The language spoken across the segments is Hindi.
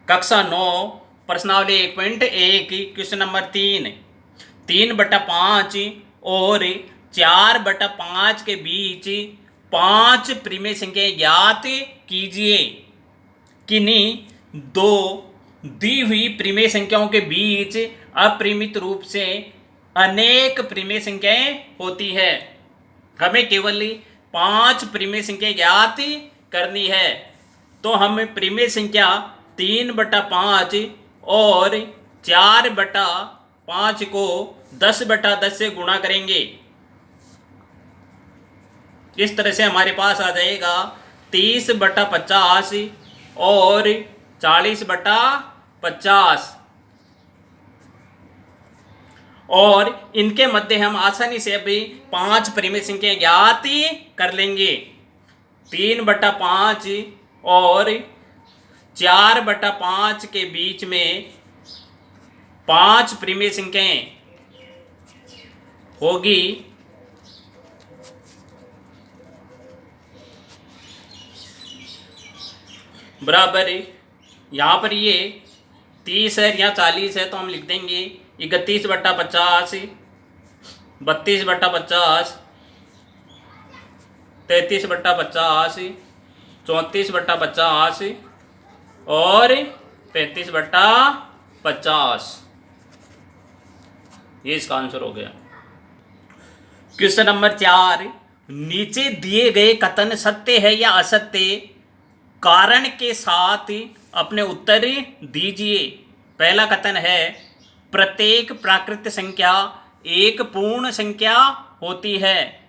कक्षा 9 प्रश्नावली 1.1 क्वेश्चन नंबर 3। 3/5 और 4/5 के बीच 5 परिमेय संख्या ज्ञात कीजिए। किन्हीं दो दी हुई परिमेय संख्याओं के बीच अपरिमित रूप से अनेक परिमेय संख्याएं होती है। हमें केवल 5 परिमेय संख्या ज्ञात करनी है। तो हम परिमेय संख्या 3/5 और 4/5 को 10/10 से गुणा करेंगे। इस तरह से हमारे पास आ जाएगा 30/50 और 40/50। और इनके मध्य हम आसानी से अभी 5 परिमेय संख्या ज्ञात कर लेंगे। 3/5 और 4/5 के बीच में 5 परिमेय संख्याएं होगी। बराबर यहाँ पर ये 30 है या 40 है तो हम लिख देंगे 31/50, 32/50, 33/50, 34/50 और 35/50। ये इसका आंसर हो गया। Question number 4। नीचे दिए गए कथन सत्य है या असत्य, कारण के साथ अपने उत्तर दीजिए। पहला कथन है प्रत्येक प्राकृत संख्या एक पूर्ण संख्या होती है।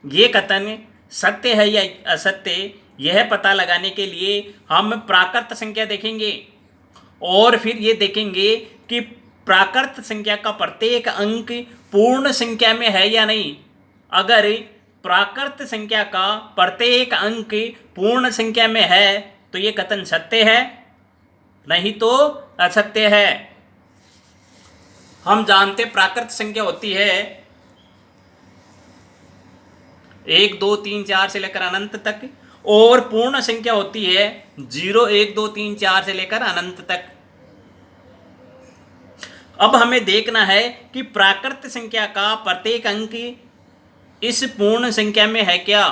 ये कथन सत्य है या असत्य, यह पता लगाने के लिए हम प्राकृत संख्या देखेंगे और फिर ये देखेंगे कि प्राकृत संख्या का प्रत्येक अंक पूर्ण संख्या में है या नहीं। अगर प्राकृत संख्या का प्रत्येक अंक पूर्ण संख्या में है तो ये कथन सत्य है, नहीं तो असत्य है। हम जानते प्राकृत संख्या होती है 1 2 3 4 से लेकर अनंत तक, और पूर्ण संख्या होती है 0 1 2 3 4 से लेकर अनंत तक। अब हमें देखना है कि प्राकृत संख्या का प्रत्येक अंक इस पूर्ण संख्या में है क्या।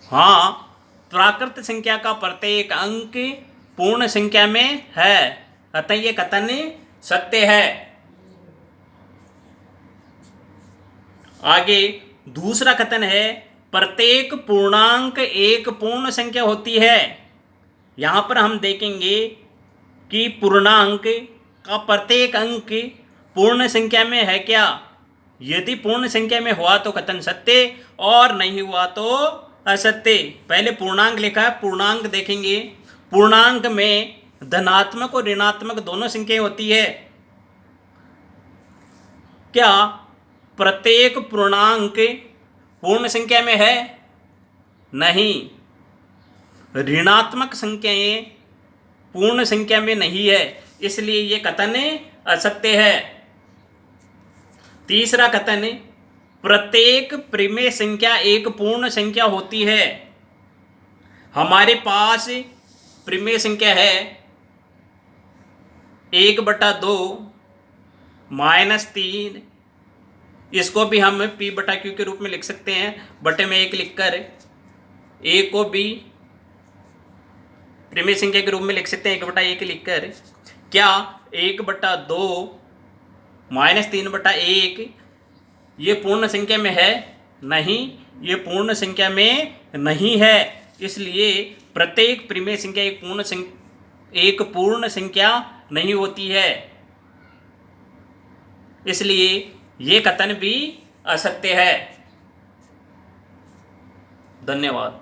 हाँ, प्राकृत संख्या का प्रत्येक अंक पूर्ण संख्या में है, अतः ये कथन सत्य है। आगे दूसरा कथन है प्रत्येक पूर्णांक एक पूर्ण संख्या होती है। यहां पर हम देखेंगे कि पूर्णांक का प्रत्येक अंक पूर्ण संख्या में है क्या। यदि पूर्ण संख्या में हुआ तो कथन सत्य और नहीं हुआ तो असत्य। पहले पूर्णांक लिखा है, पूर्णांक देखेंगे। पूर्णांक में धनात्मक और ऋणात्मक दोनों संख्याएं होती है। क्या प्रत्येक पूर्णांक पूर्ण संख्या में है? नहीं, ऋणात्मक संख्याएं पूर्ण संख्या में नहीं है, इसलिए ये कथन असत्य है। तीसरा कथन प्रत्येक परिमेय संख्या एक पूर्ण संख्या होती है। हमारे पास परिमेय संख्या है 1/2 -3। इसको भी हम P/Q के रूप में लिख सकते हैं। बटे में 1 लिखकर a को भी परिमेय संख्या के रूप में लिख सकते हैं 1/1 लिखकर। क्या 1/2 -3/1 ये पूर्ण संख्या में है? नहीं, ये पूर्ण संख्या में नहीं है, इसलिए प्रत्येक परिमेय संख्या एक पूर्ण संख्या नहीं होती है, इसलिए ये कथन भी असत्य है। धन्यवाद।